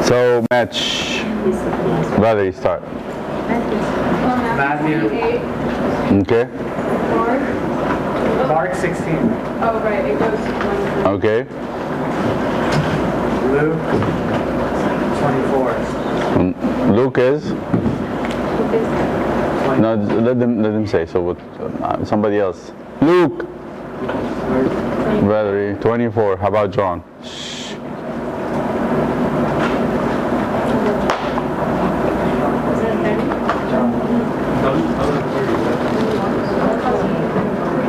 So match. Valerie, start. Matthew. Okay. Mark 16. Oh, right, it goes one. Okay. Luke 24. Luke is. No, let them say. So what? Somebody else. Luke. Valerie 24. How about John? Shh.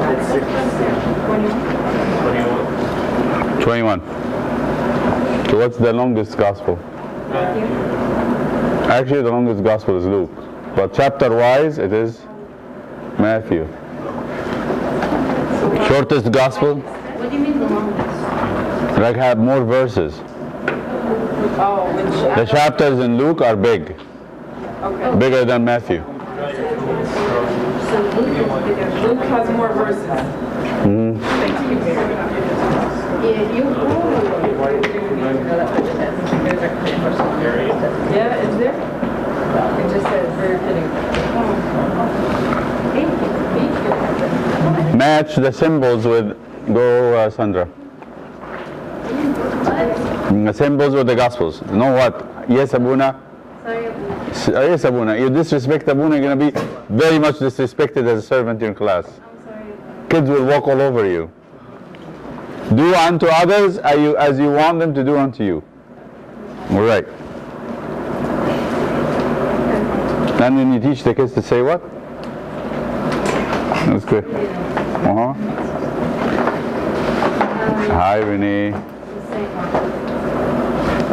It's 21. So what's the longest gospel? Actually, the longest gospel is Luke, but chapter-wise, it is Matthew. Shortest gospel? What do you mean the longest? Like have more verses. Oh, which? The chapters in Luke are big, Okay. bigger than Matthew. So Luke has more verses. Mhm. Thank you. Yeah, is there? It just says very fitting. Match the symbols with. Go, Sandra. The symbols with the gospels. You know what? Yes, Abuna. Sorry. Yes, Abuna. You disrespect Abuna, you're going to be very much disrespected as a servant in class. I'm sorry. Kids will walk all over you. Do unto others as you want them to do unto you. All right. And then you teach the kids to say what? That's good. Uh-huh. Hi, Renee.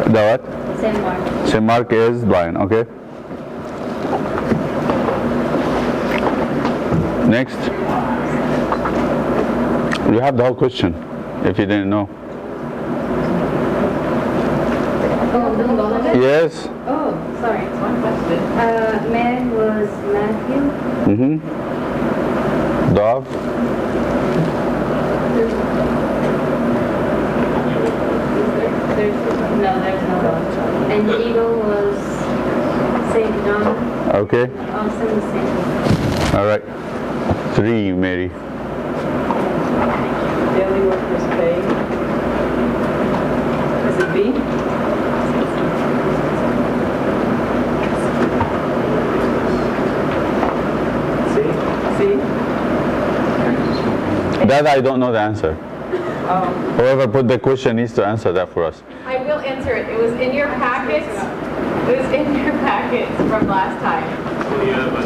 The what? Saint Mark. Saint Mark is blind. Okay. Next. You have the whole question, if you didn't know. Oh, don't go with it? Yes. Oh, sorry. It's one question. Man was Matthew. Mm-hmm. Dove. There's no dog. And eagle was Saint John. Okay. Also the same. All right. 3, Mary. Daily workers pay. Is it B? C? That I don't know the answer. Oh. Whoever put the question needs to answer that for us. I will answer it. It was in your packets. It was in your packets from last time. Oh yeah, but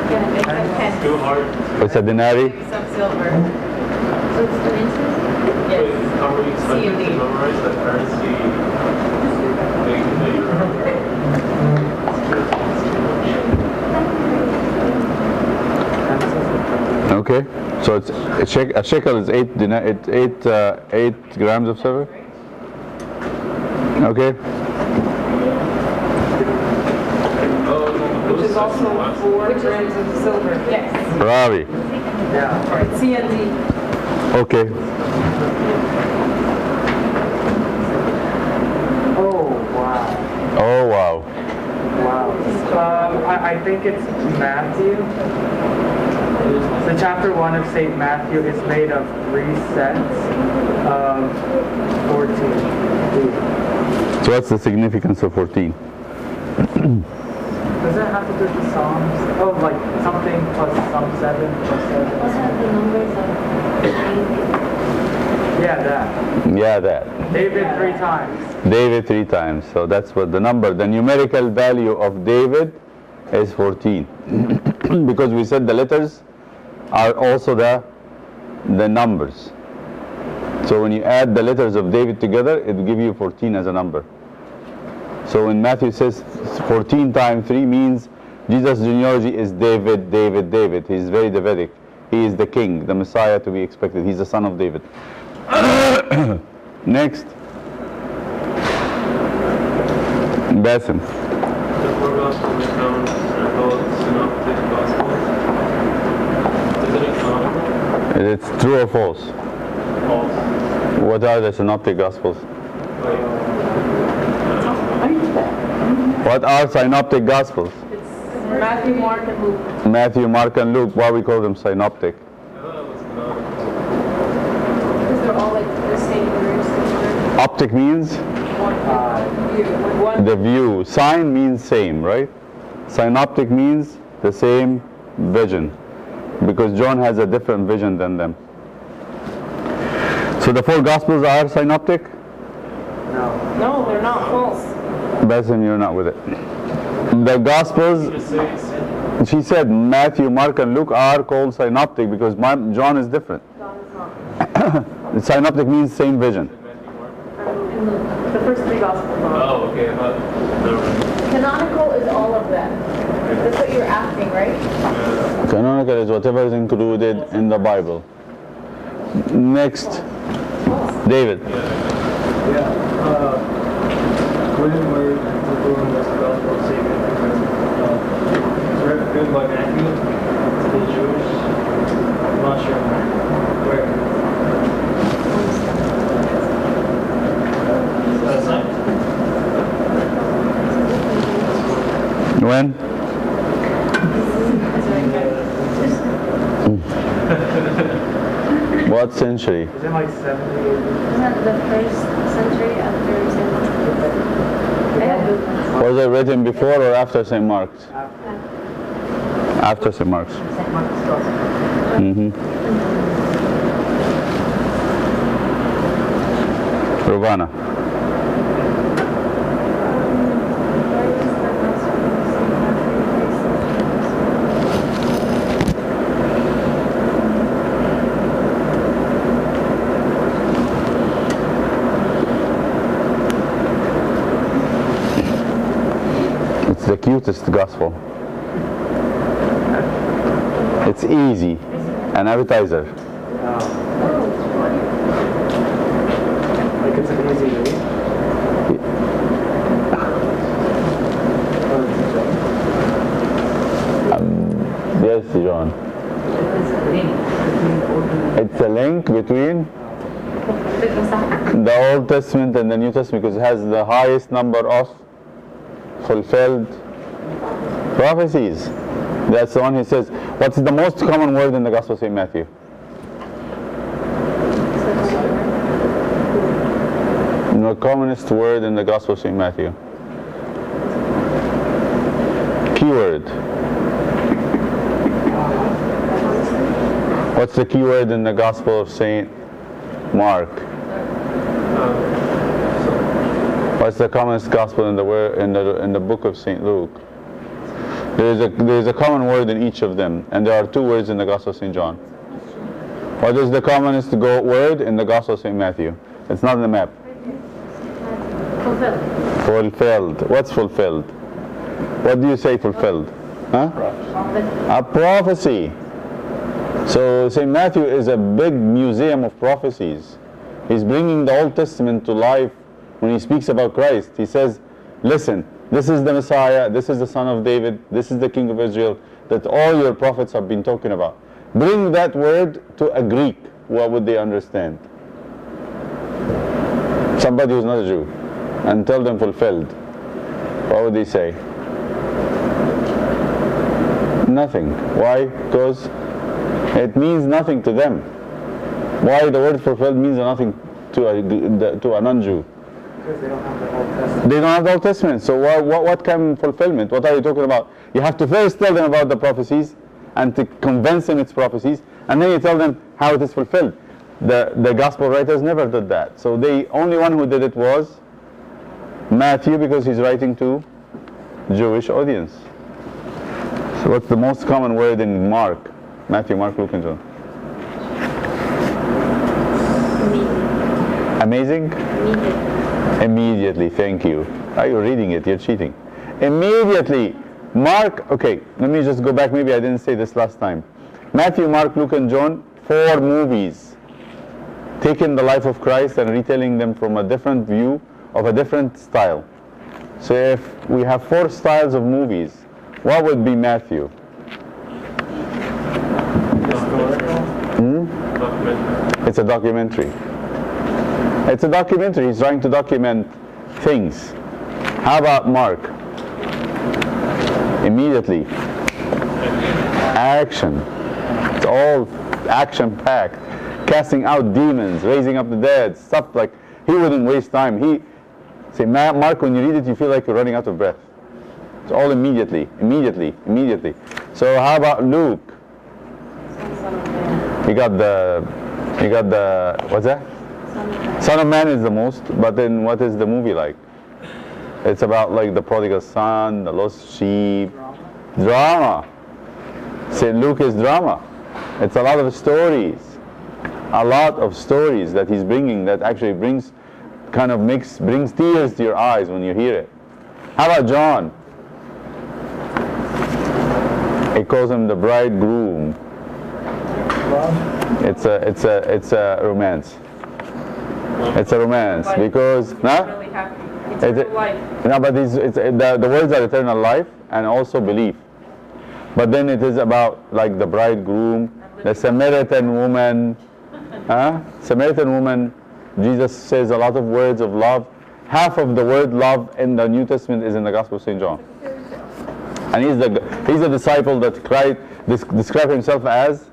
Yeah, they said it's pence. too hard. It's a denari. Maybe some silver. So it's the answer? Yes. Are we expected to memorize the currency thing that you remember? Okay. So it's a shekel is 8 grams of silver. Okay. Which is also 4 grams of silver. Yes. Ravi. Yeah. Alright, C and D. Okay. Oh, wow. Oh wow. Wow. I think it's Matthew. So chapter 1 of St. Matthew is made of 3 sets of 14. So what's the significance of 14? Does that have to do with the Psalms? Oh, like something plus some 7 plus 7. What are the numbers of Yeah, that. Yeah, that. David 3 times. David 3 times. So that's what the number, the numerical value of David is 14. Because we said the letters are also the numbers. So when you add the letters of David together, it will give you 14 as a number. So when Matthew says 14 times 3 means Jesus' genealogy is David, David, David. He is very Davidic. He is the king, the Messiah to be expected. He's the son of David. Next. Basim. The 4 Gospel accounts are called Synoptic Gospels. Is it canonical? It's true or false? False. What are the synoptic gospels? Like, What are synoptic gospels? It's Matthew, Mark, and Luke. Matthew, Mark, and Luke. Why we call them synoptic? I thought it was canonical. Because they're all like the same words. Optic means One the view. Sign means same, right? Synoptic means the same vision, because John has a different vision than them. So the 4 gospels are synoptic? No, they're not false. Basim, you're not with it. The gospels, Just say it's she said Matthew, Mark, and Luke are called synoptic because John is different. John is not. Synoptic means same vision. Matthew, Mark. And Luke. The first 3 gospels are. Oh, okay. I thought never mind. Canonical is all of them. That's what you were asking, right? Canonical is whatever is included in the Bible. Next, David. When we're doing this gospel statement, it's written by Matthew to the Jewish. I'm not sure where. When? What century? Is it like 70? Isn't that the first century after St. Mark? Was it written before or after St. Mark's? After St. Mark's. Ravana. It's the cutest gospel. It's easy. An appetizer. Like it's an easy read. Yes, John. It's a link between the Old Testament and the New Testament because it has the highest number of fulfilled prophecies. That's the one he says. What's the most common word in the Gospel of St. Matthew? The commonest word in the Gospel of St. Matthew. Keyword. What's the keyword in the Gospel of St. Mark? What's the commonest gospel in the book of St. Luke? There is a common word in each of them, and there are 2 words in the Gospel of St. John. What is the commonest word in the Gospel of St. Matthew? It's not in the map. Fulfilled. Fulfilled. What's fulfilled? What do you say fulfilled? Huh? A prophecy. So St. Matthew is a big museum of prophecies. He's bringing the Old Testament to life when he speaks about Christ. He says, listen, this is the Messiah, this is the Son of David, this is the King of Israel, that all your prophets have been talking about. Bring that word to a Greek. What would they understand? Somebody who's not a Jew. And tell them fulfilled. What would they say? Nothing. Why? Because it means nothing to them. Why the word fulfilled means nothing to a non-Jew? Because they don't have the Old Testament. They don't have the Old Testament. So what kind of fulfillment? What are you talking about? You have to first tell them about the prophecies and to convince them it's prophecies, and then you tell them how it is fulfilled. The gospel writers never did that. So the only one who did it was Matthew, because he's writing to Jewish audience. So what's the most common word in Mark? Matthew, Mark, Luke, and John. Amazing? Immediately, thank you. Are you reading it? You're cheating. Immediately. Mark, okay, let me just go back. Maybe I didn't say this last time. Matthew, Mark, Luke, and John, 4 movies. Taking the life of Christ and retelling them from a different view of a different style. So if we have 4 styles of movies, what would be Matthew? It's a documentary. It's a documentary. He's trying to document things. How about Mark? Immediately. Action. It's all action-packed. Casting out demons, raising up the dead, stuff like, he wouldn't waste time. Mark, when you read it, you feel like you're running out of breath. It's all immediately. So how about Luke? You got the, what's that? Son of Man is the most, but then what is the movie like? It's about like the prodigal son, the lost sheep. Drama. St. Luke is drama. It's a lot of stories. A lot of stories that he's bringing that actually brings tears to your eyes when you hear it. How about John? He calls him the bridegroom. It's a romance. It's a romance because Really happy. Eternal life. no, but the words are eternal life and also belief. But then it is about like the bridegroom, the Samaritan woman. Samaritan woman. Jesus says a lot of words of love. Half of the word love in the New Testament is in the Gospel of St. John. And he's the disciple that described himself as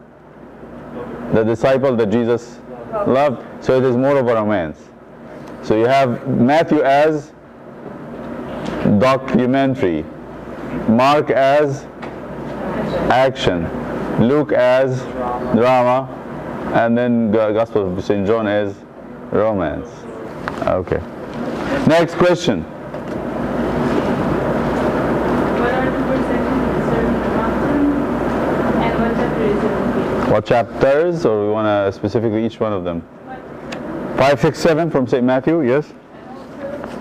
the disciple that Jesus loved. So it is more of a romance. So you have Matthew as documentary, Mark as action, Luke as drama, and then the Gospel of St. John as romance. Okay. Next question. What are the first sections concerning the mountain? And what chapter is it? What chapters, or we want to specifically each one of them? 5, 6, 7 from St. Matthew, yes?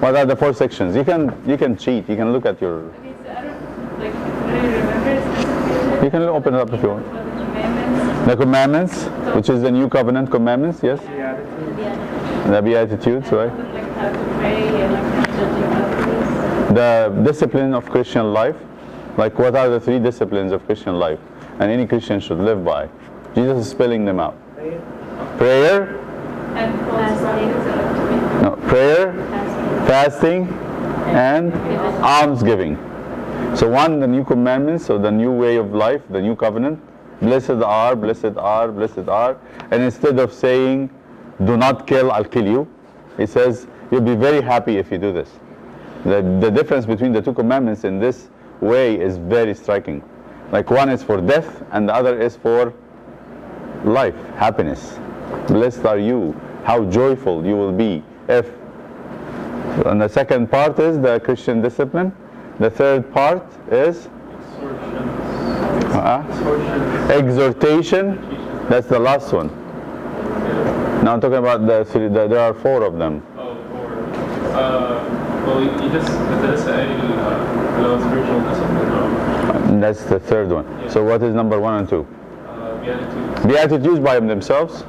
What are the 4 sections? You can cheat, you can look at your... Okay, so I don't, like, really remember specifically. You can open it up if you want. What the commandments? The commandments, which is the New Covenant commandments, yes? Yeah. The Beatitudes, right? Like how to pray and like how to judging others. The discipline of Christian life. Like what are the 3 disciplines of Christian life? And any Christian should live by. Jesus is spelling them out. Prayer, And fasting. no, prayer, fasting, and almsgiving. So the new commandments, so the new way of life, the new covenant. Blessed are, blessed are, blessed are. And instead of saying, do not kill, I'll kill you, he says, you'll be very happy if you do this. The difference between the 2 commandments in this way is very striking. Like one is for death and the other is for life, happiness. Blessed are you, how joyful you will be if. And the second part is the Christian discipline. The third part is exhortation. That's the last one. Now I'm talking about there are 4 of them. Oh, 4. Well, you just say spiritual discipline. And that's the third one. Yeah. So what is number 1 and 2? Beatitudes. Beatitudes by themselves.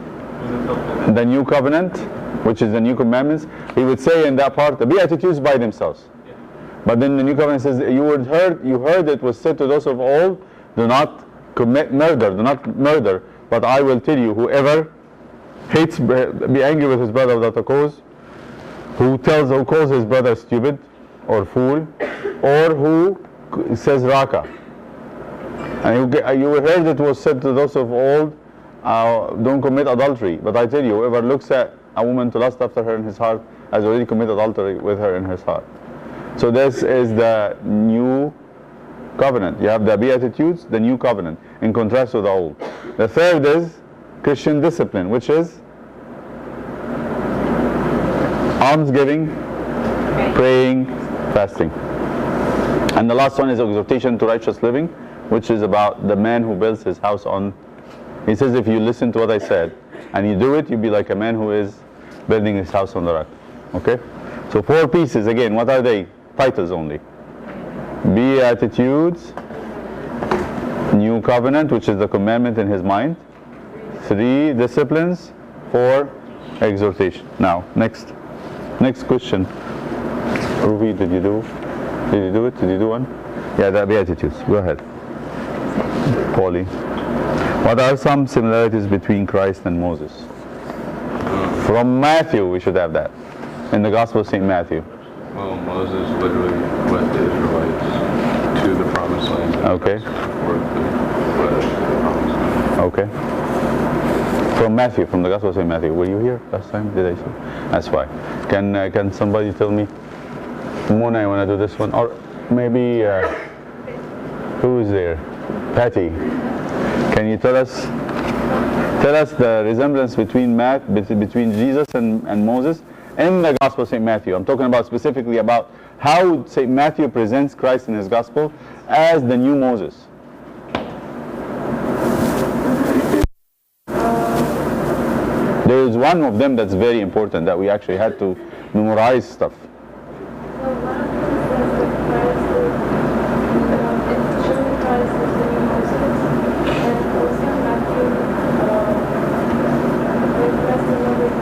The new covenant, which is the new commandments. We would say in that part, the Beatitudes by themselves. Yeah. But then the new covenant says, you heard it was said to those of old, do not commit murder, do not murder. But I will tell you, whoever hates, be angry with his brother without a cause, who calls his brother stupid or fool, or who says raka. And you heard it was said to those of old, don't commit adultery. But I tell you, whoever looks at a woman to lust after her in his heart has already committed adultery with her in his heart. So this is the new covenant. You have the Beatitudes, the new covenant, in contrast to the old. The third is Christian discipline, which is almsgiving, praying, fasting. And the last one is exhortation to righteous living, which is about the man who builds his house on. He says, if you listen to what I said and you do it, you'll be like a man who is building his house on the rock. Okay? So 4 pieces, again, what are they? Titles only. Beatitudes, new covenant, which is the commandment in his mind. 3 disciplines, 4 exhortation. Now, next question. Ruby, did you do it? Did you do one? Yeah, the Beatitudes. Go ahead. Paulie. What are some similarities between Christ and Moses? From Matthew, we should have that. In the Gospel of St. Matthew. Well, Moses literally led the Israelites Okay. word the flesh. Okay. From Matthew, from the Gospel of St. Matthew. Were you here last time? Did I say? That's why. Can somebody tell me? Mona, I want to do this one, or maybe who is there? Patty. Can you tell us the resemblance between between Jesus and Moses in the Gospel of St. Matthew? I'm talking about specifically about how St. Matthew presents Christ in his Gospel as the new Moses. There is one of them that's very important that we actually had to memorize stuff. So one of them says that Christ is, it's showing Christ as the new Moses, and also Matthew, like Christ is with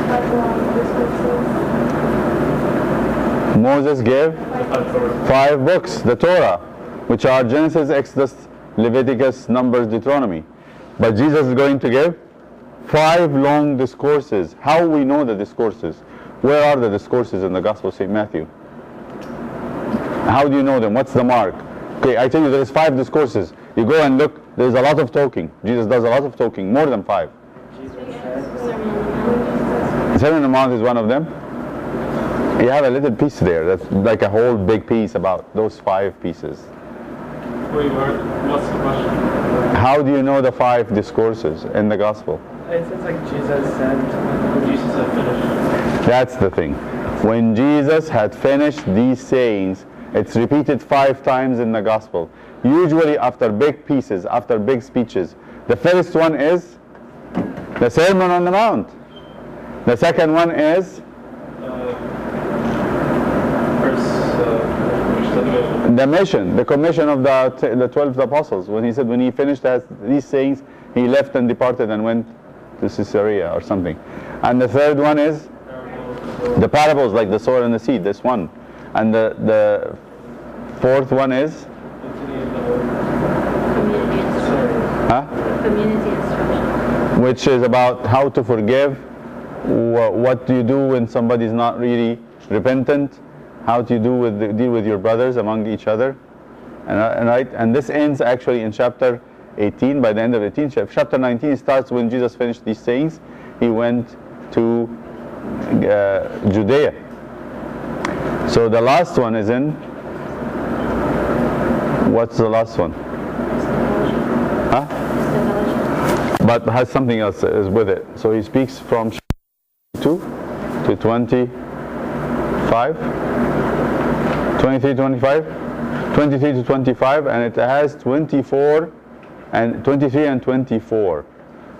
five long discourses. Moses gave 5 books, the Torah, which are Genesis, Exodus, Leviticus, Numbers, Deuteronomy. But Jesus is going to give 5 long discourses. How we know the discourses? Where are the discourses in the Gospel of St. Matthew? How do you know them? What's the mark? Okay, I tell you, there's 5 discourses. You go and look, there's a lot of talking. Jesus does a lot of talking, more than 5. Sermon on the Mount is one of them. You have a little piece there, that's like a whole big piece about those 5 pieces. Wait, what's the question? How do you know the 5 discourses in the Gospel? It's like Jesus said. When Jesus had finished. That's the thing. When Jesus had finished these sayings, it's repeated 5 times in the Gospel. Usually after big pieces, after big speeches. The first one is the Sermon on the Mount. The second one is the mission, the commission of the 12 apostles. When he said, when he finished these sayings, he left and departed and went to Caesarea or something. And the third one is the parables, like the sower and the seed, this one. And the fourth one is Community instruction. Community instruction. which is about how to forgive. What do you do when somebody's not really repentant? How do you deal with your brothers among each other? And this ends actually in chapter 18. By the end of 18, chapter 19 starts when Jesus finished these sayings. He went to Judea. So the last one is in. What's the last one? Huh? But has something else is with it. So he speaks from 2 to 25, 23, 25, 23 to 25, and it has 24 and 23 and 24.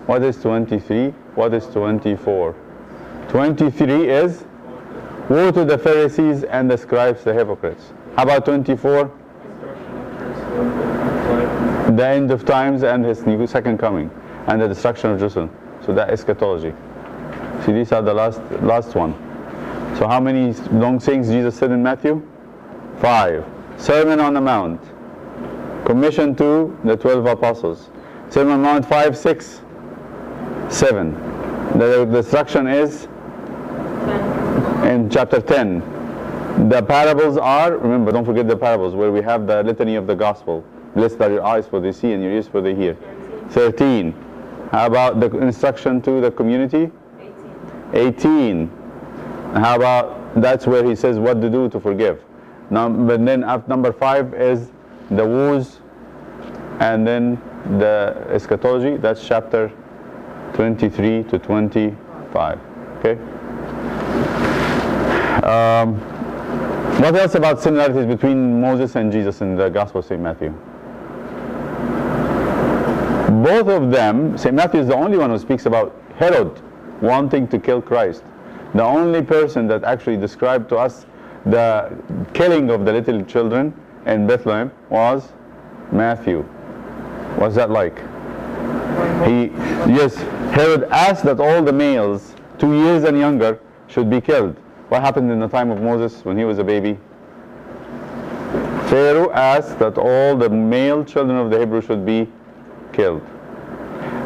What is 23? What is 24? 23 is woe to the Pharisees and the scribes, the hypocrites. How about 24? The end of times and his second coming and the destruction of Jerusalem. So that eschatology. See, these are the last one. So how many long sayings Jesus said in Matthew? 5. Sermon on the Mount. Commission to the 12 apostles. Sermon on the Mount 5, 6, 7. The destruction is in chapter 10. The parables are, remember, don't forget the parables, where we have the litany of the gospel. Blessed are your eyes for they see and your ears for they hear. 13. How about the instruction to the community? 18. How about, that's where he says what to do to forgive. But then number 5 is the woes and then the eschatology. That's chapter 23 to 25. Okay? What else about similarities between Moses and Jesus in the Gospel of St. Matthew? Both of them, St. Matthew is the only one who speaks about Herod wanting to kill Christ. The only person that actually described to us the killing of the little children in Bethlehem was Matthew. What's that like? Yes, Herod asked that all the males 2 years and younger should be killed. What happened in the time of Moses when he was a baby? Pharaoh asked that all the male children of the Hebrews should be killed.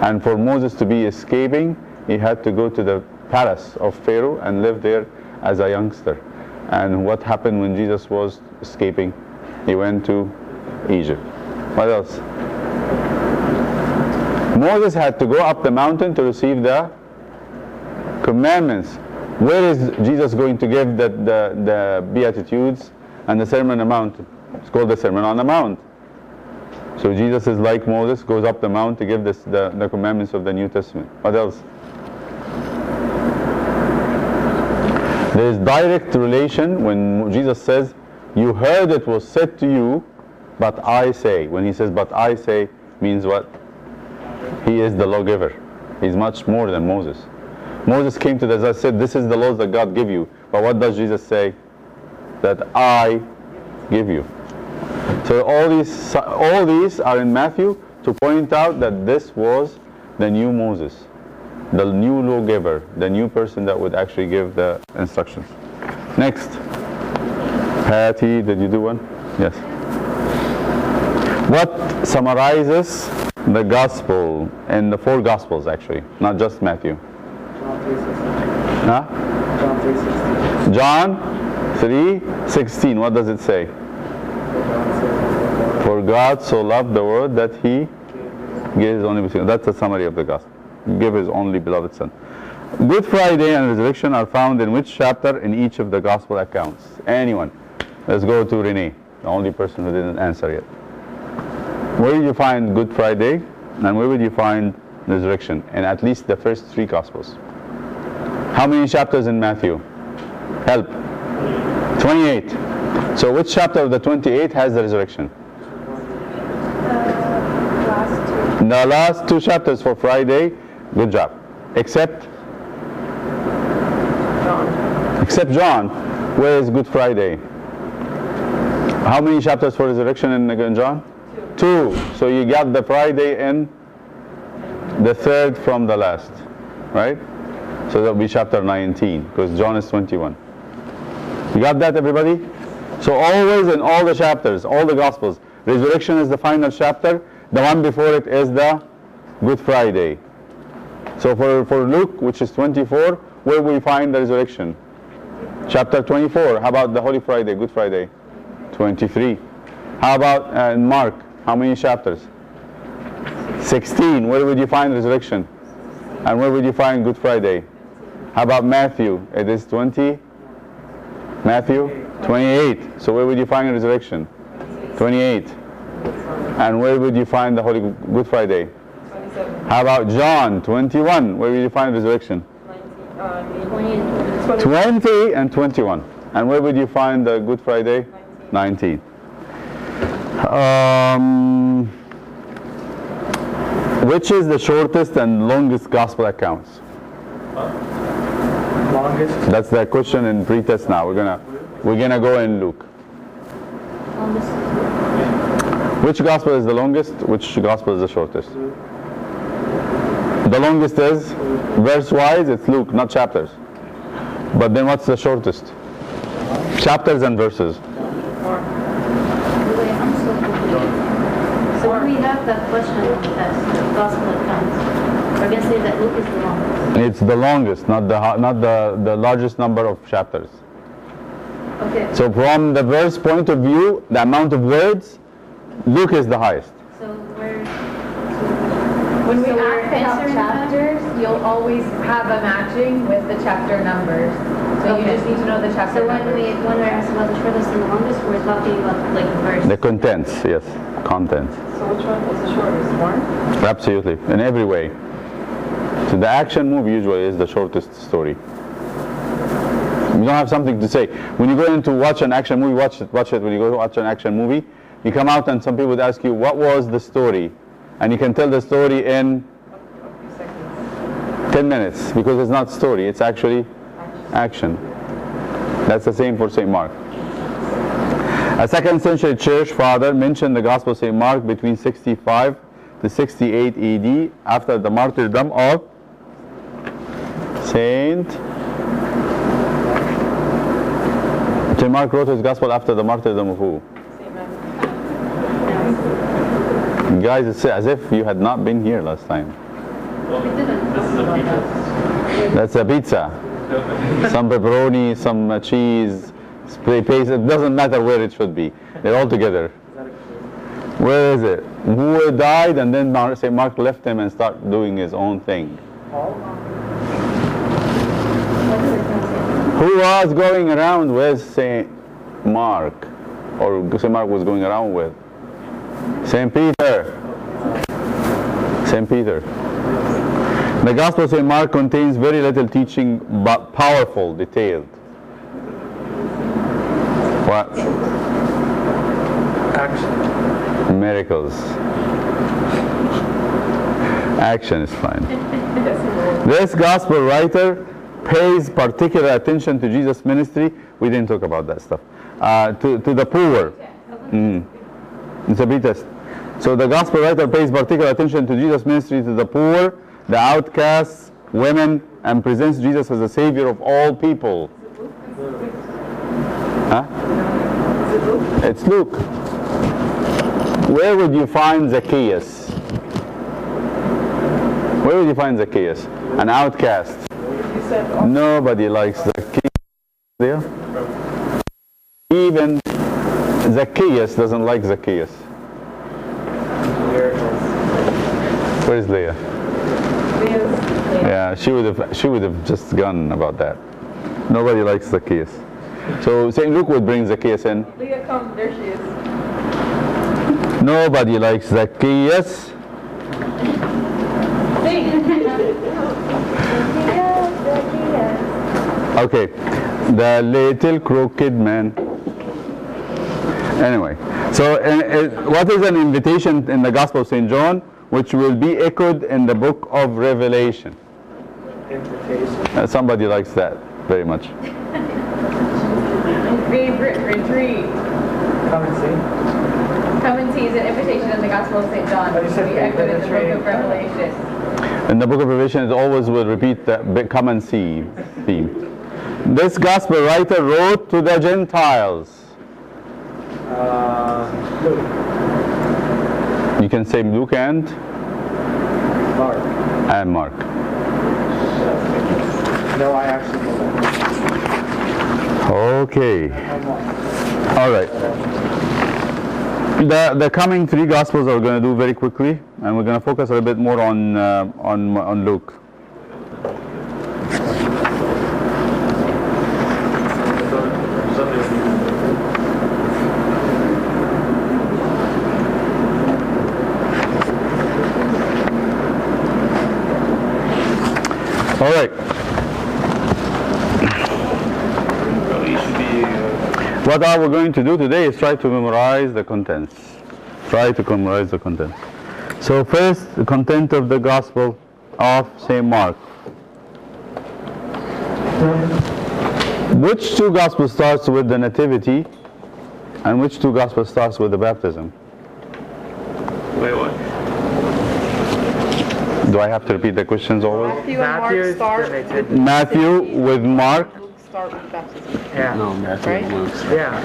And for Moses to be escaping, he had to go to the palace of Pharaoh and live there as a youngster. And what happened when Jesus was escaping? He went to Egypt. What else? Moses had to go up the mountain to receive the commandments. Where is Jesus going to give the Beatitudes and the Sermon on the Mount? It's called the Sermon on the Mount. So Jesus is like Moses, goes up the mount to give the commandments of the New Testament. What else? There is direct relation when Jesus says, you heard it was said to you, but I say. When he says, but I say, means what? He is the lawgiver. He's much more than Moses. Moses came to the said, this is the laws that God give you. But what does Jesus say? That I give you. So all these are in Matthew to point out that this was the new Moses, the new lawgiver, the new person that would actually give the instructions. Next. Patty, did you do one? Yes. What summarizes the gospel in the 4 gospels actually, not just Matthew? John 3:16. Huh? John 3:16. John 3:16. What does it say? For God so loved the world that he gave his only begotten Son. That's a summary of the gospel. Give his only beloved Son. Good Friday and resurrection are found in which chapter in each of the gospel accounts? Anyone? Let's go to Renee, the only person who didn't answer yet. Where do you find Good Friday and where would you find resurrection in at least the first 3 gospels? How many chapters in Matthew? Help. 28. So which chapter of the 28 has the resurrection? Last 2. The last 2 chapters for Friday. Good job. Except John. Where is Good Friday? How many chapters for resurrection in John? 2. So you got the Friday in the 3rd from the last, right? So that will be chapter 19 because John is 21. You got that, everybody? So always in all the chapters, all the Gospels, resurrection is the final chapter. The one before it is the Good Friday. So for Luke, which is 24, where we find the resurrection? Chapter 24. How about the Holy Friday, Good Friday? 23. How about Mark? How many chapters? 16. Where would you find resurrection? And where would you find Good Friday? How about Matthew? It is 20. Matthew? 28. So where would you find resurrection? 28. And where would you find the Holy Good Friday? 27. How about John? 21. Where would you find resurrection? 20 and 21. And where would you find the Good Friday? 19. Which is the shortest and longest gospel accounts? Longest. That's the question in pre-test now. We're gonna go in Luke. Which gospel is the longest? Which gospel is the shortest? The longest is verse-wise. It's Luke, not chapters. But then what's the shortest? Chapters and verses. So when we have that question on the test, the gospel accounts, we're going to say that Luke is the longest. It's the longest, not the largest number of chapters. Okay. So from the verse point of view, the amount of words, Luke is the highest. So we're... When we So we're ask about answering chapters, you'll always have a matching with the chapter numbers. So you Okay. just need to know the chapter So when numbers. we're asked about the shortest and the longest, we're talking about like verse. The contents, yes, contents. So which one is the shortest? Mark? Absolutely, in every way. So the action movie usually is the shortest story. You don't have something to say. When you go in to watch an action movie, watch it. When you go to watch an action movie, you come out and some people would ask you, what was the story? And you can tell the story in 10 minutes because it's not story, it's actually action. That's the same for St. Mark. A 2nd century church father mentioned the Gospel of St. Mark between 65 to 68 AD after the martyrdom of St. Mark wrote his Gospel after the martyrdom of who? Guys, it's as if you had not been here last time. This is a pizza. That's a pizza. Some pepperoni, some cheese, spray paste. It doesn't matter where it should be. They're all together. Where is it? Who died and then St. Mark left him and started doing his own thing? Paul? Who was going around with St. Mark? Or St. Mark was going around with? St. Peter. St. Peter. The Gospel of St. Mark contains very little teaching but powerful, detailed. What? Action. Miracles. Action is fine. This Gospel writer pays particular attention to Jesus' ministry. We didn't talk about that stuff. To the poor. It's a B-test. So the Gospel writer pays particular attention to Jesus' ministry to the poor, the outcasts, women, and presents Jesus as the Savior of all people. Huh? It's Luke. Where would you find Zacchaeus? Where would you find Zacchaeus? An outcast. Nobody likes Zacchaeus there. Even Zacchaeus doesn't like Zacchaeus. Where's Leah? Yeah, she would have just gone about that. Nobody likes Zacchaeus. So St. Luke would bring Zacchaeus in. Leah, come. There she is. Nobody likes Zacchaeus. Okay, the little crooked man. Anyway, so what is an invitation in the Gospel of St. John, which will be echoed in the book of Revelation? Invitation. Somebody likes that very much. Favorite retreat. Come and see. Come and see is an invitation in the Gospel of St. John, But you which said will be echoed in the favorite book of Revelation. In the book of Revelation, it always will repeat the come and see theme. This Gospel writer wrote to the Gentiles. Luke. You can say Luke and Mark. Mark. No, I actually know that. Okay. All right. The coming three Gospels are going to do very quickly, and we're going to focus a little bit more on Luke. All right. What are we going to do today is try to memorize the contents. Try to memorize the contents. So first, the content of the Gospel of St. Mark. Which two Gospels starts with the Nativity, and which two Gospels starts with the baptism? Wait, what? Do I have to repeat the questions always? Matthew and Mark is start the with nativity. Matthew with Mark. Luke start with baptism. Yeah. No, Matthew and Luke. Yeah.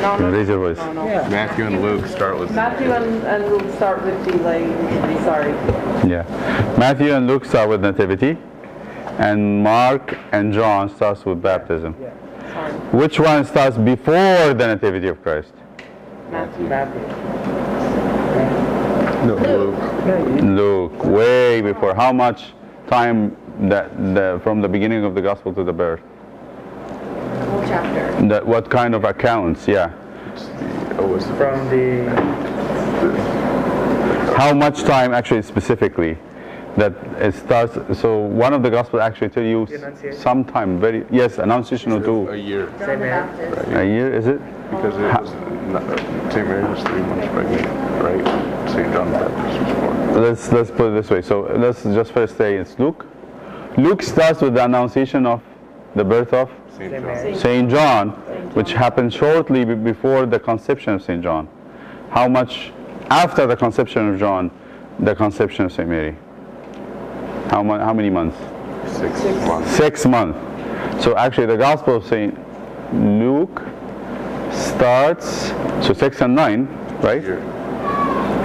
No, no, Raise your voice. no, no. Yeah. Matthew and Luke start with. Matthew and Luke start with the like. Sorry. Yeah. Matthew and Luke start with Nativity, and Mark and John starts with baptism. Sorry. Which one starts before the Nativity of Christ? Matthew. No, Luke. Luke, way before. How much time from the beginning of the Gospel to the birth? The whole chapter. What kind of accounts? Yeah. From the How much time actually specifically that it starts? So one of the Gospels actually tell you The Annunciation. sometime very Annunciation or A two. year. John the Mary. Baptist. A year is it? Because it was St. Mary was 3 months pregnant, right? St. John the Baptist was 4. Let's put it this way. So let's just first say it's Luke. Luke starts with the Annunciation of the birth of St. St. John. Mary. St. John, which happened shortly before the conception of St. John. How much after the conception of John, the conception of St. Mary? How many months? 6 months. 6 months. So actually the Gospel of St. Luke starts, so 6 and 9, right? Year.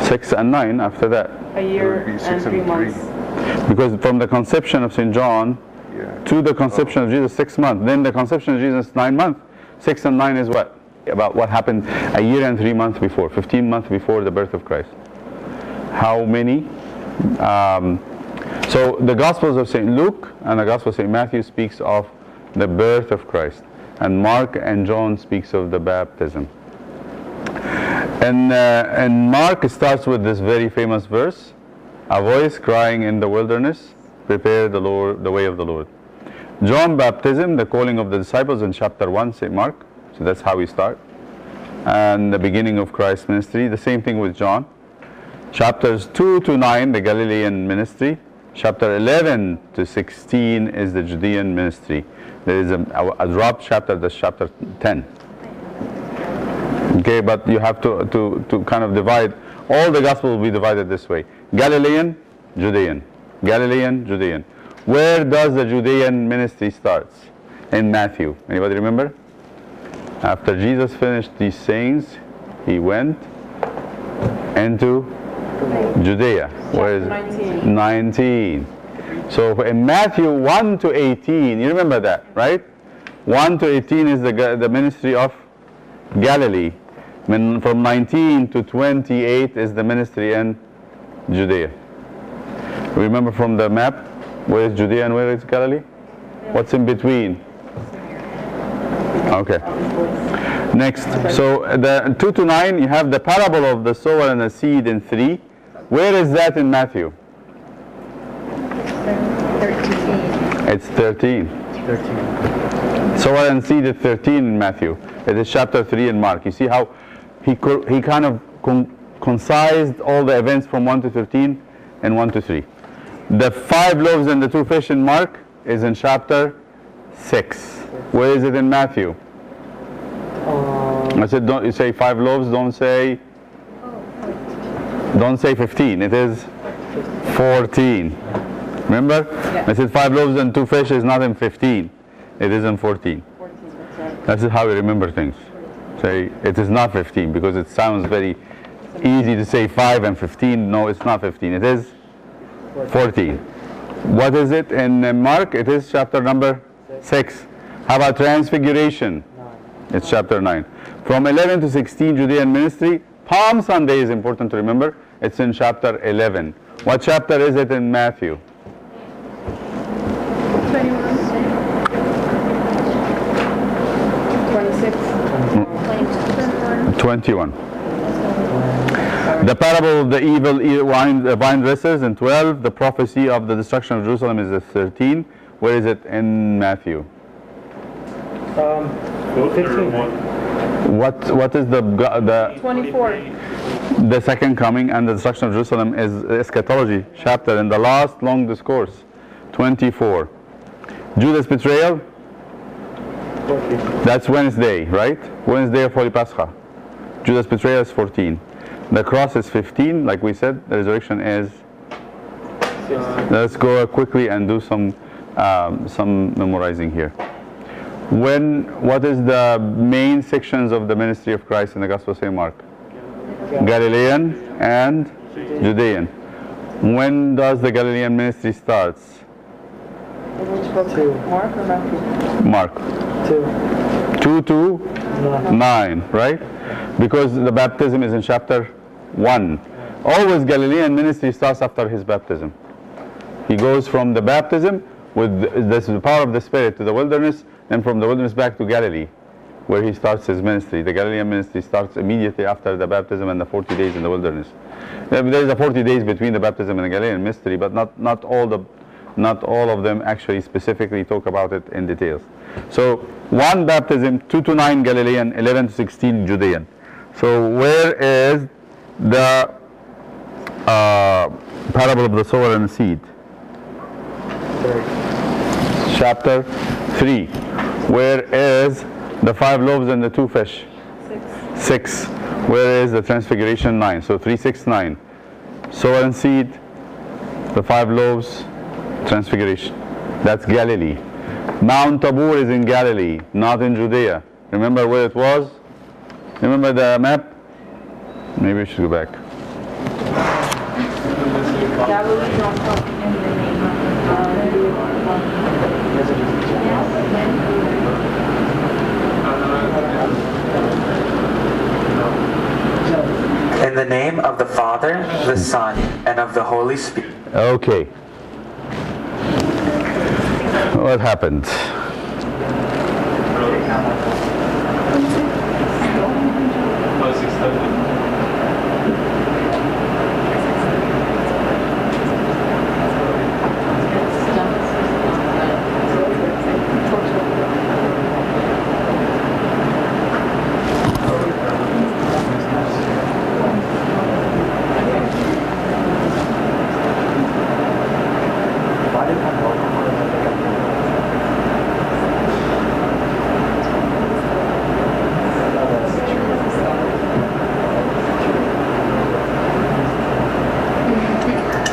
6 and 9 after that. A year It would be and 6 3 and months. 3. Because from the conception of St. John Yeah. to the conception of Jesus, 6 months. Then the conception of Jesus, 9 months. 6 and 9 is what? about what happened a year and 3 months before, 15 months before the birth of Christ. How many? So the Gospels of St. Luke and the Gospel of St. Matthew speaks of the birth of Christ, and Mark and John speaks of the baptism. And Mark starts with this very famous verse, a voice crying in the wilderness, prepare the way of the Lord. John baptism, the calling of the disciples in chapter 1, St. Mark. So that's how we start. And the beginning of Christ's ministry. The same thing with John. Chapters 2 to 9, the Galilean ministry. Chapter 11 to 16 is the Judean ministry. There is a drop chapter, that's chapter 10. Okay, but you have to kind of divide. All the gospel will be divided this way. Galilean, Judean. Galilean, Judean. Where does the Judean ministry starts? In Matthew. Anybody remember? After Jesus finished these sayings, he went into Judea. Where is it? 19. So in Matthew 1 to 18, you remember that, right? 1 to 18 is the ministry of Galilee. From 19 to 28 is the ministry in Judea. Remember from the map, where is Judea and where is Galilee? What's in between? Okay. Next, so the 2 to 9, you have the parable of the sower and the seed in 3. Where is that in Matthew? 13. It's 13. Sower and seed is 13 in Matthew. It is chapter 3 in Mark. You see how he kind of concised all the events from 1 to 13 and 1 to 3. The 5 loaves and the 2 fish in Mark is in chapter 6. Where is it in Matthew? I said, don't you say 5 loaves, don't say 15. It is 14. Remember? Yeah. I said 5 loaves and 2 fish is not in 15. It is in 14. 14, that's right. That's how we remember things. Say it is not 15 because it sounds very easy to say 5 and 15. No, it's not 15. It is 14. What is it in Mark? It is chapter number 6. How about transfiguration? It's chapter 9. From 11 to 16, Judean ministry. Palm Sunday is important to remember. It's in chapter 11. What chapter is it in Matthew? 21. The parable of the evil vine dressers in 12. The prophecy of the destruction of Jerusalem is in 13. Where is it in Matthew? 15. What is the 24. the second coming and the destruction of Jerusalem is eschatology chapter in the last long discourse, 24. Judas betrayal, that's Wednesday, right? Wednesday of Holy Pascha. Judas betrayal is 14. The cross is 15, like we said. The resurrection is. Let's go quickly and do some memorizing here. What is the main sections of the ministry of Christ in the Gospel of St. Mark? Galilean and Judean. When does the Galilean ministry starts? Which book? Mark or Matthew? Mark. 2 to 9, right? Because the baptism is in chapter 1. Always Galilean ministry starts after his baptism. He goes from the baptism with the power of the Spirit to the wilderness, and from the wilderness back to Galilee, where he starts his ministry. The Galilean ministry starts immediately after the baptism and the 40 days in the wilderness. There is a 40 days between the baptism and the Galilean ministry, but not all of them actually specifically talk about it in details. So 1 baptism, 2 to 9 Galilean, 11 to 16 Judean. So where is the parable of the sower and the seed? Chapter 3. Where is the 5 loaves and the 2 fish? 6. Where is the transfiguration? 9. So 3, 6, 9. Sower and seed, the 5 loaves, transfiguration. That's Galilee. Mount Tabor is in Galilee, not in Judea. Remember where it was? Remember the map? Maybe we should go back. Galilee on top. the name of the Father, the Son, and of the Holy Spirit. Okay. What happened?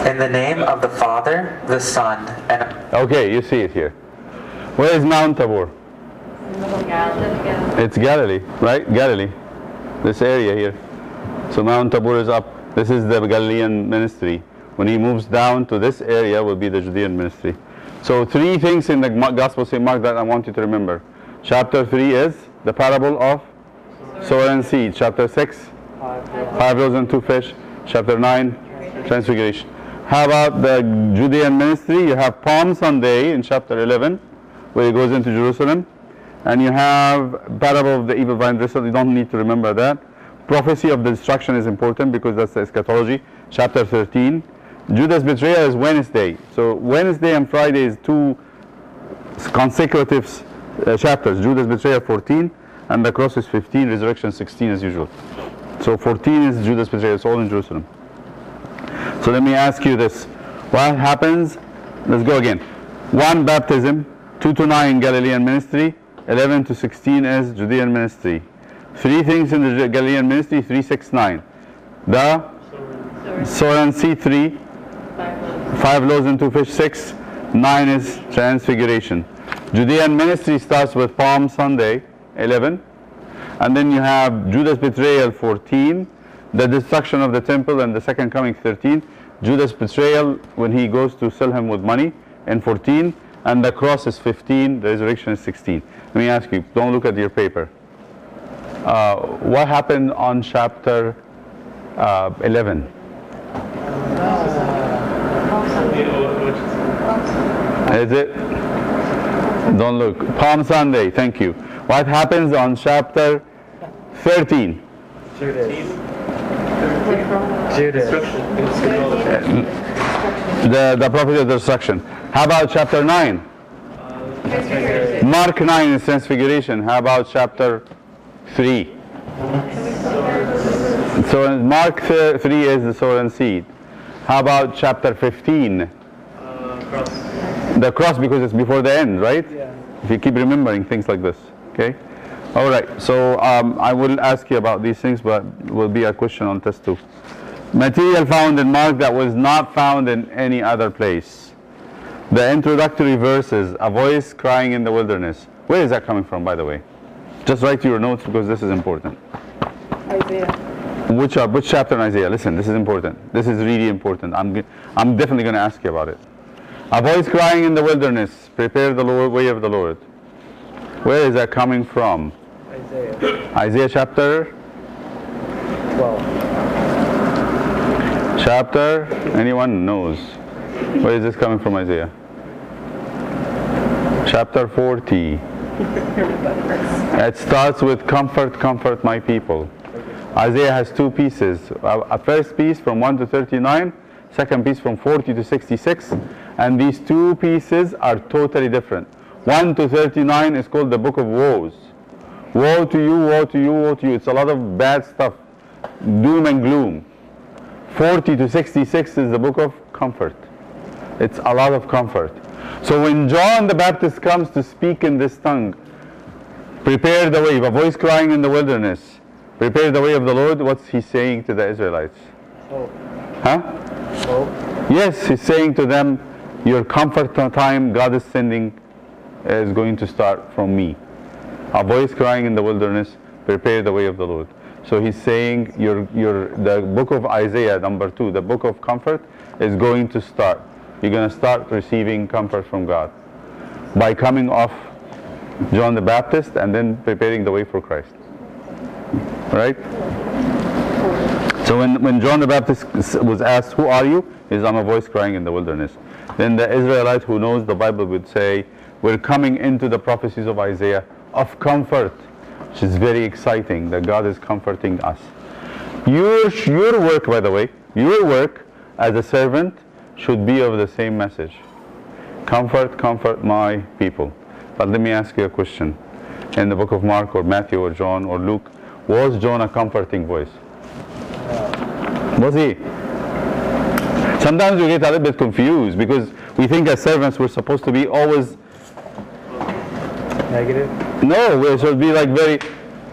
In the name of the Father, the Son, and... Okay, you see it here. Where is Mount Tabor? It's Galilee, right? Galilee. This area here. So Mount Tabor is up. This is the Galilean ministry. When he moves down to this area will be the Judean ministry. So three things in the Gospel of St. Mark that I want you to remember. Chapter 3 is the parable of sower and seed. Chapter 6, 5 loaves and 2 fish. Chapter 9, transfiguration. How about the Judean ministry? You have Palm Sunday in chapter 11, where he goes into Jerusalem. And you have parable of the evil vine dresser. You don't need to remember that. Prophecy of the destruction is important because that's the eschatology. Chapter 13. Judas' betrayal is Wednesday. So Wednesday and Friday is two consecutive chapters. Judas' betrayal 14, and the cross is 15, resurrection 16 as usual. So 14 is Judas' betrayal. It's all in Jerusalem. So let me ask you this. What happens? Let's go again. 1, baptism. 2 to 9, Galilean ministry. 11 to 16 is Judean ministry. 3 things in the Galilean ministry, 3, 6, 9. The sower and seed, 3. 5 loaves and 2 fish, 6. 9 is transfiguration. Judean ministry starts with Palm Sunday, 11. And then you have Judas' betrayal, 14. The destruction of the temple and the second coming, 13. Judas' betrayal when he goes to sell him with money, in 14. And the cross is 15, the resurrection is 16. Let me ask you, don't look at your paper. What happened on chapter 11? Is it? Don't look. Palm Sunday, thank you. What happens on chapter 13? Judas. The prophecy of the destruction. How about chapter 9? Mark 9 is transfiguration. How about chapter 3? So Mark 3 is the sower and seed. How about chapter 15? Cross. The cross, because it's before the end, right? Yeah. If you keep remembering things like this, okay? All right, so I will ask you about these things, but will be a question on test 2. Material found in Mark that was not found in any other place. The introductory verses, a voice crying in the wilderness. Where is that coming from, by the way? Just write your notes because this is important. Isaiah. Which chapter in Isaiah? Listen, this is important. This is really important. I'm definitely going to ask you about it. A voice crying in the wilderness, prepare the way of the Lord. Where is that coming from? Isaiah. Isaiah chapter 12. Chapter? Anyone knows? Where is this coming from, Isaiah? Chapter 40. It starts with comfort, comfort my people. Isaiah has 2 pieces. A first piece from 1 to 39, second piece from 40 to 66, and these 2 pieces are totally different. 1 to 39 is called the book of woes. Woe to you, woe to you, woe to you. It's a lot of bad stuff, doom and gloom. 40 to 66 is the book of comfort. It's a lot of comfort. So when John the Baptist comes to speak in this tongue, prepare the way, a voice crying in the wilderness, prepare the way of the Lord, what's he saying to the Israelites? Hope. Huh? Hope. Yes, he's saying to them, your comfort time God is sending is going to start from me. A voice crying in the wilderness, prepare the way of the Lord. So he's saying the book of Isaiah, number 2, the book of comfort is going to start. You're going to start receiving comfort from God by coming off John the Baptist and then preparing the way for Christ. Right? So when John the Baptist was asked, who are you? He says, I'm a voice crying in the wilderness. Then the Israelite who knows the Bible would say, we're coming into the prophecies of Isaiah of comfort, which is very exciting that God is comforting us. Your work, by the way, your work as a servant should be of the same message. Comfort, comfort my people. But let me ask you a question. In the book of Mark or Matthew or John or Luke, was John a comforting voice? Was he? Sometimes we get a little bit confused because we think as servants we're supposed to be always Negative? no, we should be like very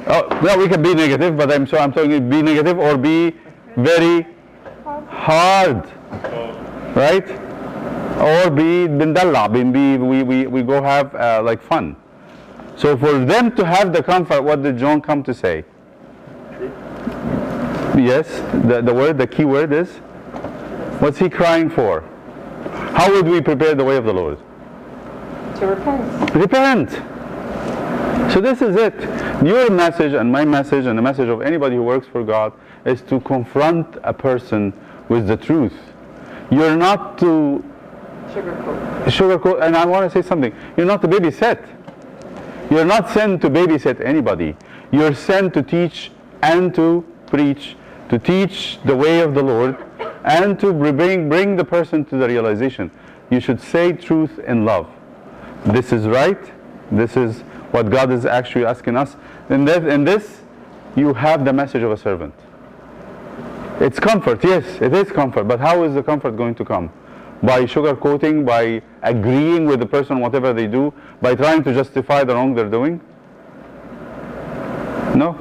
no, we can be negative, but I'm talking be negative or be very hard, right? Or be bindalla, we go have like fun. So for them to have the comfort, what did John come to say? Yes, the key word is, what's he crying for? How would we prepare the way of the Lord? To repent. Repent. So this is it. Your message and my message and the message of anybody who works for God is to confront a person with the truth. You're not to sugarcoat, and I want to say something. You're not to babysit. You're not sent to babysit anybody. You're sent to teach and to preach, to teach the way of the Lord, and to bring the person to the realization. You should say truth in love. This is right. This is what God is actually asking us. In this, you have the message of a servant. It's comfort, yes, it is comfort. But how is the comfort going to come? By sugarcoating, by agreeing with the person whatever they do, by trying to justify the wrong they're doing? No.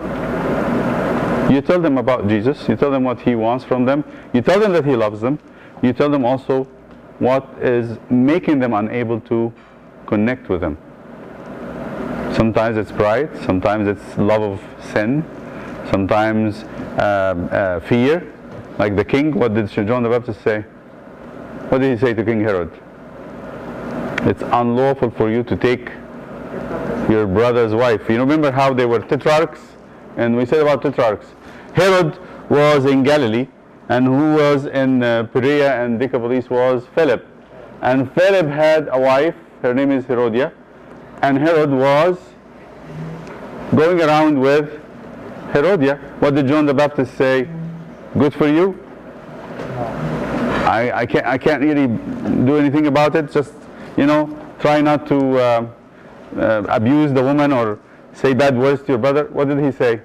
You tell them about Jesus, you tell them what He wants from them, you tell them that He loves them, you tell them also what is making them unable to connect with Him. Sometimes it's pride, sometimes it's love of sin, sometimes fear. Like the king, what did John the Baptist say? What did he say to King Herod? It's unlawful for you to take your brother's wife. You remember how they were tetrarchs? And we said about tetrarchs. Herod was in Galilee, and who was in Perea and Decapolis was Philip. And Philip had a wife, her name is Herodia, and Herod was going around with Herodia. What did John the Baptist say? Good for you? I can't really do anything about it. Just, try not to abuse the woman or say bad words to your brother. What did he say?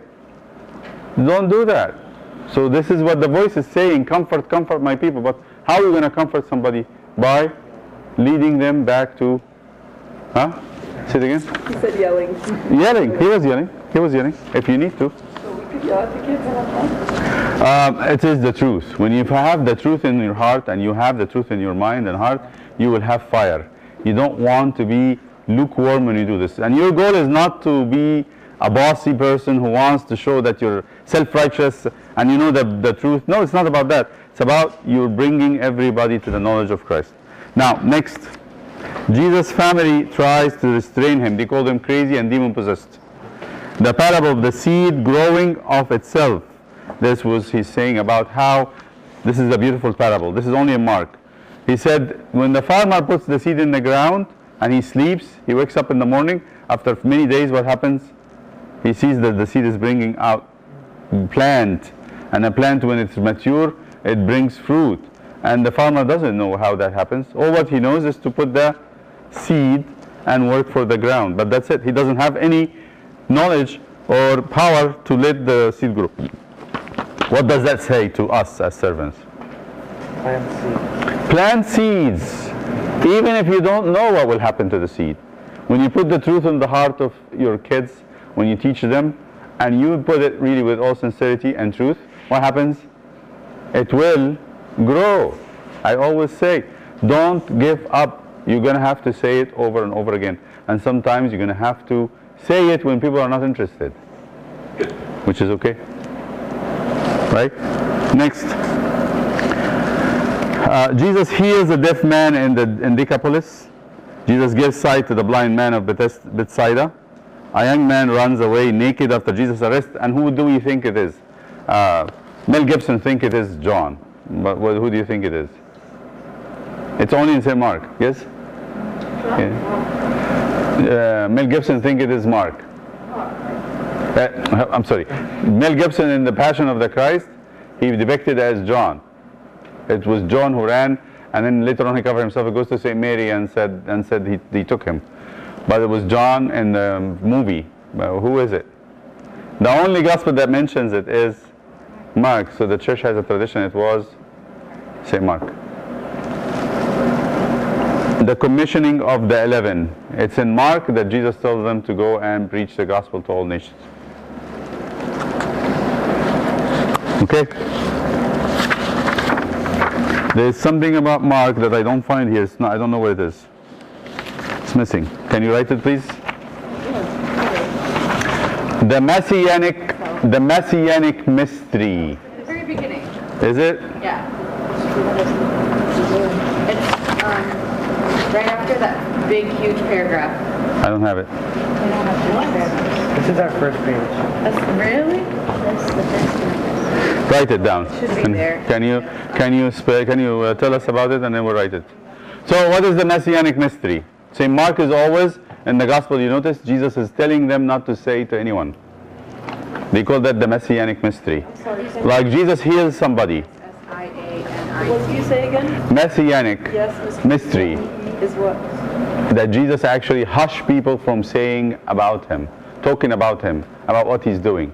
Don't do that. So this is what the voice is saying. Comfort, comfort my people. But how are you going to comfort somebody? By leading them back to, say it again? He said yelling. Yelling. He was yelling. He was yelling. If you need to. So we could yell at the kids and have fun? It is the truth. When you have the truth in your heart and you have the truth in your mind and heart, you will have fire. You don't want to be lukewarm when you do this. And your goal is not to be a bossy person who wants to show that you're self-righteous and you know the truth. No, it's not about that. It's about you bringing everybody to the knowledge of Christ. Now, next. Jesus' family tries to restrain him. They call him crazy and demon-possessed. The parable of the seed growing of itself. This was he's saying about how, this is a beautiful parable. This is only in Mark. He said, when the farmer puts the seed in the ground and he sleeps, he wakes up in the morning, after many days what happens? He sees that the seed is bringing out plant. And a plant, when it's mature, it brings fruit. And the farmer doesn't know how that happens. All what he knows is to put the seed and work for the ground. But that's it. He doesn't have any knowledge or power to let the seed grow. What does that say to us as servants? Plant seeds. Plant seeds. Even if you don't know what will happen to the seed. When you put the truth in the heart of your kids, when you teach them, and you put it really with all sincerity and truth, what happens? It will grow. I always say, don't give up. You're going to have to say it over and over again. And sometimes you're going to have to say it when people are not interested. Which is okay. Right? Next. Jesus heals a deaf man in Decapolis. Jesus gives sight to the blind man of Bethsaida. A young man runs away naked after Jesus' arrest. And who do we think it is? Mel Gibson think it is John, but who do you think it is? It's only in St. Mark, yes? Yeah. Mel Gibson think it is Mark. I'm sorry. Mel Gibson in The Passion of the Christ, he depicted as John. It was John who ran, and then later on he covered himself. He goes to St. Mary and said he took him. But it was John in the movie. Who is it? The only gospel that mentions it is Mark. So the church has a tradition. It was St. Mark. The commissioning of the 11. It's in Mark that Jesus tells them to go and preach the gospel to all nations. Okay? There's something about Mark that I don't find here. It's not, I don't know where it is. It's missing. Can you write it, please? The Messianic mystery. At the very beginning. Is it? Yeah. It's right after that big, huge paragraph. I don't have it. This is our first page. Really? That's the best one. Write it down. Should be there. Can you tell us about it, and then we'll write it. So what is the Messianic mystery? St. Mark is always, in the gospel you notice, Jesus is telling them not to say to anyone. They call that the Messianic mystery. Like Jesus heals somebody. S-I-A-N-I. What did you say again? Messianic Yes, mystery. is what? That Jesus actually hushed people from saying about him, talking about him, about what he's doing.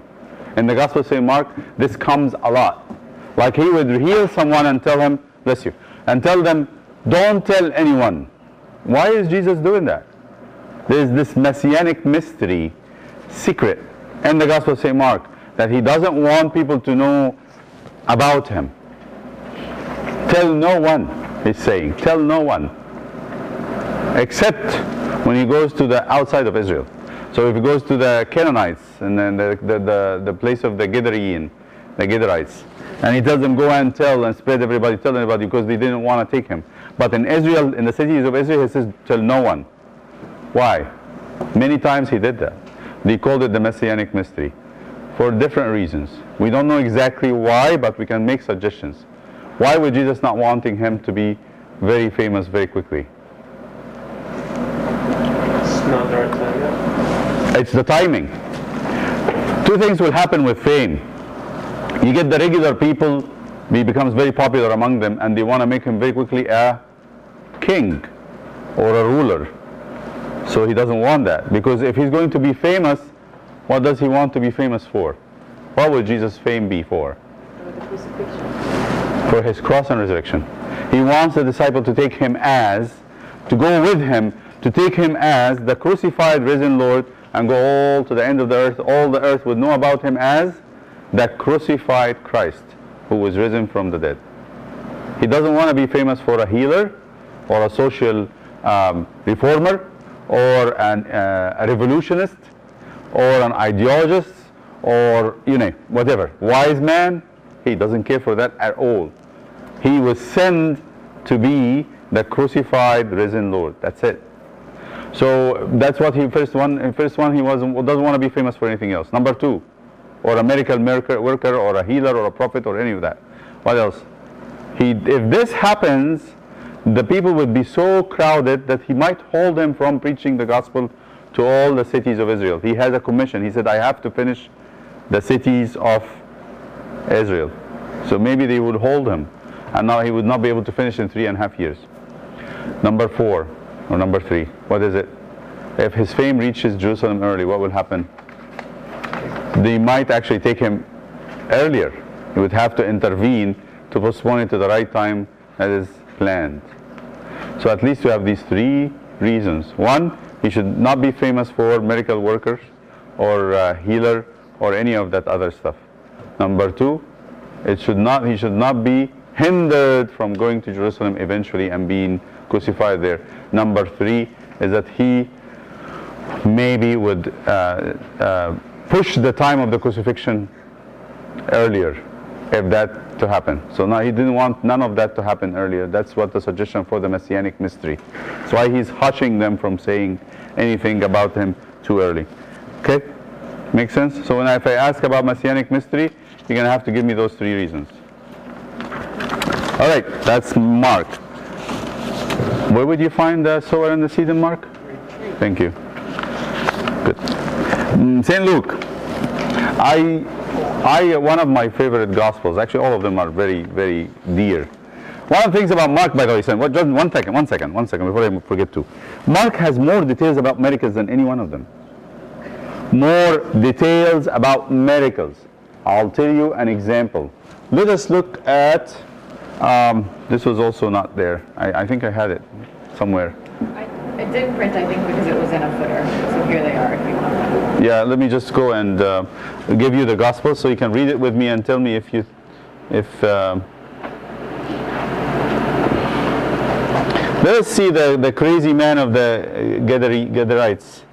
In the Gospel of St. Mark, this comes a lot. Like he would heal someone and tell him, bless you, and tell them, don't tell anyone. Why is Jesus doing that? There's this Messianic mystery, secret, in the Gospel of St. Mark, that he doesn't want people to know about him. Tell no one, he's saying, tell no one. Except when he goes to the outside of Israel. So if he goes to the Canaanites and then the place of the Gedarites, and he tells them go and tell and spread everybody, tell everybody, because they didn't want to take him. But in Israel, in the cities of Israel, he says tell no one. Why? Many times he did that. They called it the Messianic mystery for different reasons. We don't know exactly why, but we can make suggestions. Why would Jesus not wanting him to be very famous very quickly? It's not the right time yet. It's the timing. Two things will happen with fame. You get the regular people, he becomes very popular among them, and they want to make him very quickly a king or a ruler. So he doesn't want that, because if he's going to be famous, what does he want to be famous for? What would Jesus' fame be for? For his cross and resurrection. He wants the disciple to take him to go with him, to take him as the crucified, risen Lord, and go all to the end of the earth. All the earth would know about him as the crucified Christ, who was risen from the dead. He doesn't want to be famous for a healer, or a social reformer, or a revolutionist, or an ideologist, or whatever. Wise man, he doesn't care for that at all. He was sent to be the crucified, risen Lord. That's it. So that's what first one he doesn't want to be famous for anything else. Number two, or a miracle worker, or a healer, or a prophet, or any of that. What else? If this happens, the people would be so crowded that he might hold them from preaching the gospel to all the cities of Israel. He has a commission. He said, I have to finish the cities of Israel. So maybe they would hold him, and now he would not be able to finish in 3.5 years. Number four, or number three, what is it? If his fame reaches Jerusalem early, what will happen? They might actually take him earlier. He would have to intervene to postpone it to the right time that is planned. So at least you have these three reasons. One, he should not be famous for miracle workers, or healer, or any of that other stuff. Number two, he should not be hindered from going to Jerusalem eventually and being crucified there. Number three is that he maybe would push the time of the crucifixion earlier, if that to happen. So now he didn't want none of that to happen earlier. That's what the suggestion for the Messianic mystery. That's why he's hushing them from saying anything about him too early. Okay? Makes sense? So if I ask about Messianic mystery, you're going to have to give me those 3 reasons. All right, that's Mark. Where would you find the sower and the seed in Mark? Thank you. Good. St. Luke. One of my favorite Gospels, actually all of them are very, very dear. One of the things about Mark, by the way, just one second, before I forget to. Mark has more details about miracles than any one of them. More details about miracles. I'll tell you an example. Let us look at, this was also not there. I think I had it somewhere. I didn't print, I think, because it was in a footer. So here they are if you want them. Yeah, let me just go and give you the gospel so you can read it with me and tell me if let us see the crazy man of the Gederites.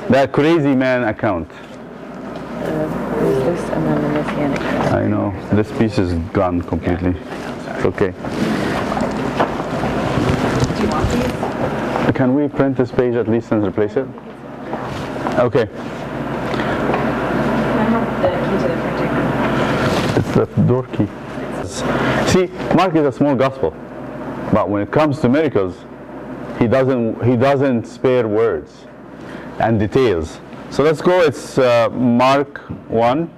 That crazy man account. This and then the Messianic. I know, this piece is gone completely. It's okay. Do you want these? Can we print this page at least and replace it? Okay. I have the key to the printer. It's the door key. See, Mark is a small gospel, but when it comes to miracles, he doesn't spare words and details. So let's go. It's Mark 1.